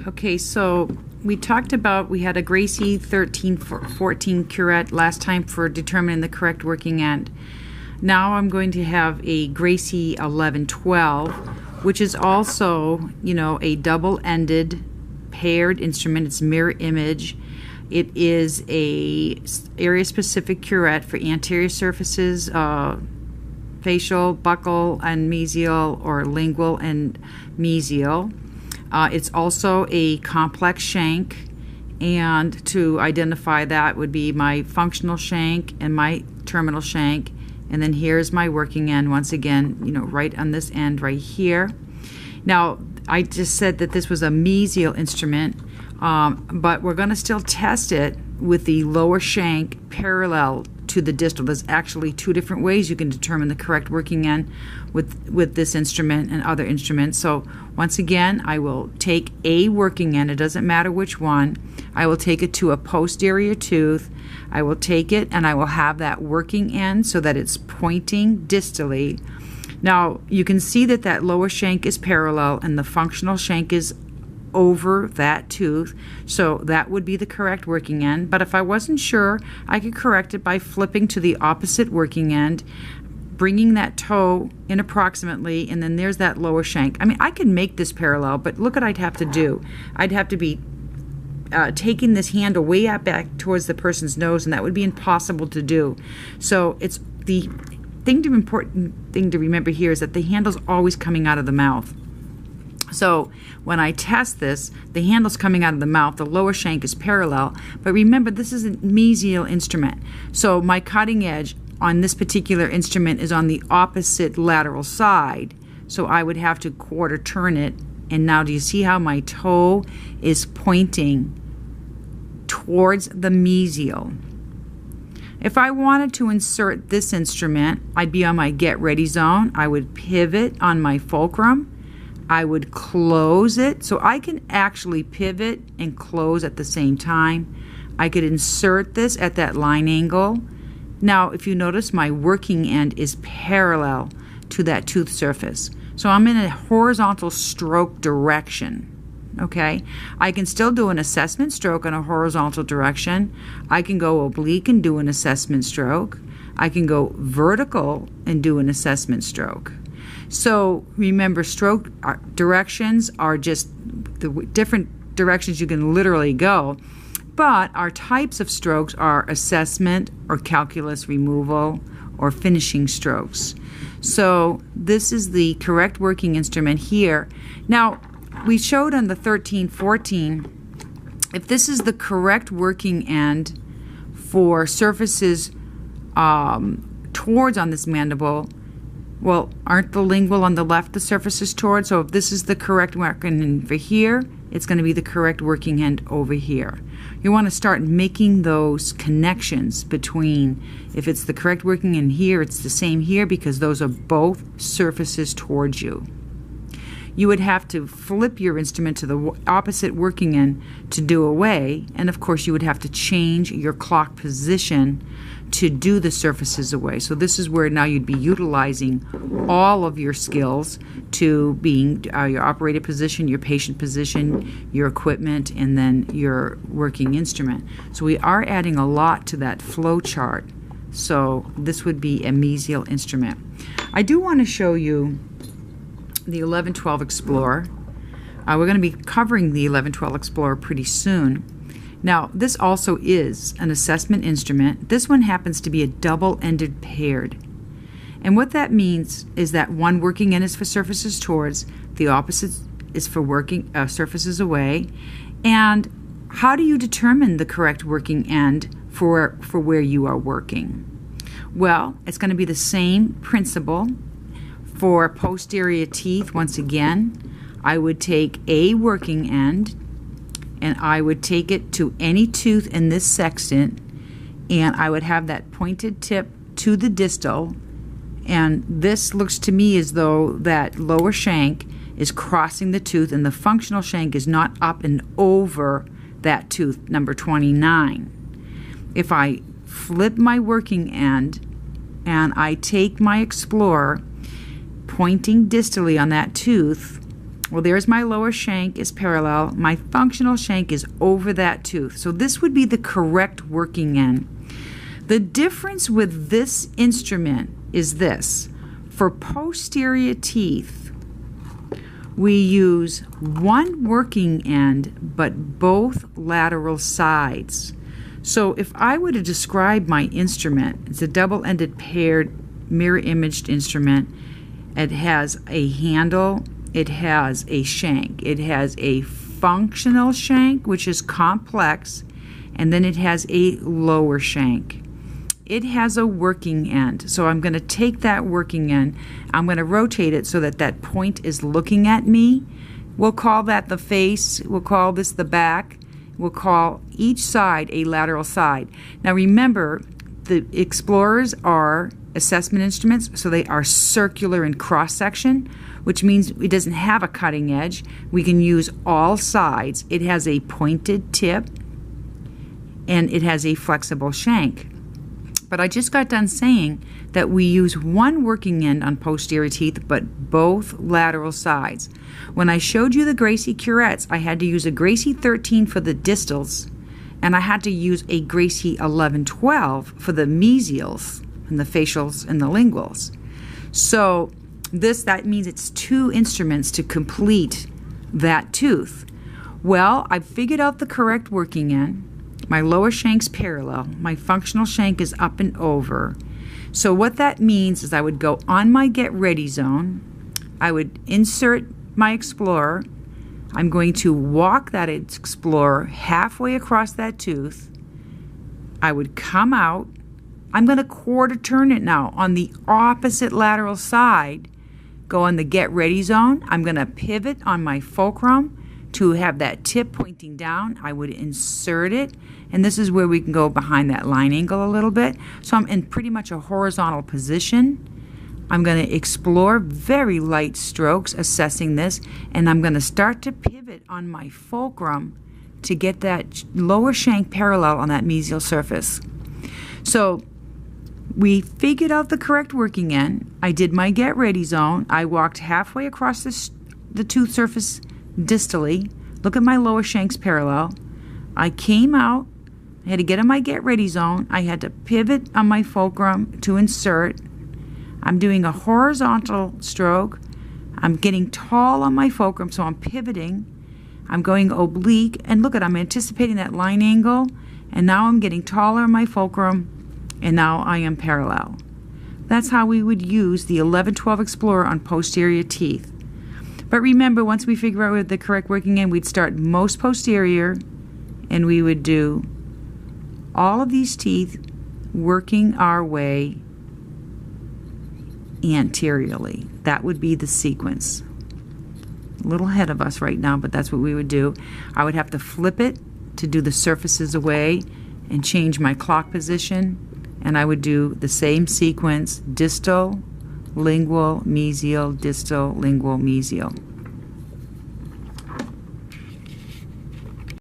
Okay, so we talked about, we had a Gracey 1314 curet last time for determining the correct working end. Now I'm going to have a Gracey 1112, which is also, a double-ended paired instrument. It's mirror image. It is a area-specific curet for anterior surfaces, facial, buccal, and mesial, or lingual and mesial. It's also a complex shank, and to identify that would be my functional shank and my terminal shank, and then here's my working end once again, right on this end right here. Now, I just said that this was a mesial instrument, but we're going to still test it with the lower shank parallel to the distal. There's actually two different ways you can determine the correct working end with this instrument and other instruments. So once again, I will take a working end, it doesn't matter which one. I will take it to a posterior tooth. I will take it and I will have that working end so that it's pointing distally. Now you can see that that lower shank is parallel and the functional shank is over that tooth, so that would be the correct working end. But if I wasn't sure, I could correct it by flipping to the opposite working end, bringing that toe in approximately, and then there's that lower shank. I mean, I can make this parallel, but look what I'd have to do. I'd have to be taking this handle way out back towards the person's nose, and that would be impossible to do. So it's the important thing to remember here is that the handle's always coming out of the mouth. So when I test this, the handle's coming out of the mouth, the lower shank is parallel, but remember this is a mesial instrument. So my cutting edge on this particular instrument is on the opposite lateral side. So I would have to quarter turn it, and now do you see how my toe is pointing towards the mesial? If I wanted to insert this instrument, I'd be on my get ready zone. I would pivot on my fulcrum. I would close it, so I can actually pivot and close at the same time. I could insert this at that line angle. Now, if you notice, my working end is parallel to that tooth surface. So I'm in a horizontal stroke direction, okay? I can still do an assessment stroke in a horizontal direction. I can go oblique and do an assessment stroke. I can go vertical and do an assessment stroke. So remember, stroke directions are just the different directions you can literally go, but our types of strokes are assessment or calculus removal or finishing strokes. So this is the correct working instrument here. Now, we showed on the 1314, if this is the correct working end for surfaces towards on this mandible, well, aren't the lingual on the left the surfaces towards? So if this is the correct working end for here, it's going to be the correct working end over here. You want to start making those connections between, if it's the correct working end here, it's the same here, because those are both surfaces towards you. You would have to flip your instrument to the opposite working end to do away, and of course you would have to change your clock position to do the surfaces away. So this is where now you'd be utilizing all of your skills to being your operator position, your patient position, your equipment, and then your working instrument. So we are adding a lot to that flow chart. So this would be a mesial instrument. I do want to show you the 1112 Explorer. We're going to be covering the 1112 Explorer pretty soon. Now, this also is an assessment instrument. This one happens to be a double-ended paired. And what that means is that one working end is for surfaces towards, the opposite is for working surfaces away. And how do you determine the correct working end for where you are working? Well, it's going to be the same principle for posterior teeth. Once again, I would take a working end and I would take it to any tooth in this sextant, and I would have that pointed tip to the distal, and this looks to me as though that lower shank is crossing the tooth and the functional shank is not up and over that tooth, number 29. If I flip my working end and I take my Explorer pointing distally on that tooth, Well, there's my lower shank is parallel. My functional shank is over that tooth. So this would be the correct working end. The difference with this instrument is this. For posterior teeth, we use one working end, but both lateral sides. So if I were to describe my instrument, it's a double-ended paired mirror-imaged instrument. It has a handle, it has a shank. It has a functional shank, which is complex, and then it has a lower shank. It has a working end. So I'm going to take that working end, I'm going to rotate it so that that point is looking at me. We'll call that the face, we'll call this the back, we'll call each side a lateral side. Now remember, the Explorers are assessment instruments, so they are circular in cross-section, which means it doesn't have a cutting edge. We can use all sides. It has a pointed tip, and it has a flexible shank. But I just got done saying that we use one working end on posterior teeth, but both lateral sides. When I showed you the Gracey curettes, I had to use a Gracey 13 for the distals, and I had to use a Gracey 11-12 for the mesials and the facials and the linguals. So that means it's two instruments to complete that tooth. Well, I've figured out the correct working end. My lower shank's parallel. My functional shank is up and over. So what that means is I would go on my get ready zone. I would insert my Explorer. I'm going to walk that Explorer halfway across that tooth. I would come out. I'm going to quarter turn it now on the opposite lateral side. Go on the get ready zone. I'm going to pivot on my fulcrum to have that tip pointing down. I would insert it, and this is where we can go behind that line angle a little bit. So I'm in pretty much a horizontal position. I'm going to explore very light strokes assessing this, and I'm going to start to pivot on my fulcrum to get that lower shank parallel on that mesial surface. So we figured out the correct working end. I did my get ready zone. I walked halfway across the tooth surface distally. Look at my lower shank's parallel. I came out. I had to get in my get ready zone. I had to pivot on my fulcrum to insert. I'm doing a horizontal stroke. I'm getting tall on my fulcrum, so I'm pivoting. I'm going oblique, and look at, I'm anticipating that line angle, and now I'm getting taller on my fulcrum, and now I am parallel. That's how we would use the 11-12 Explorer on posterior teeth. But remember, once we figure out the correct working end, we'd start most posterior, and we would do all of these teeth working our way anteriorly. That would be the sequence. A little ahead of us right now, but that's what we would do. I would have to flip it to do the surfaces away and change my clock position, and I would do the same sequence: distal, lingual, mesial, distal, lingual, mesial.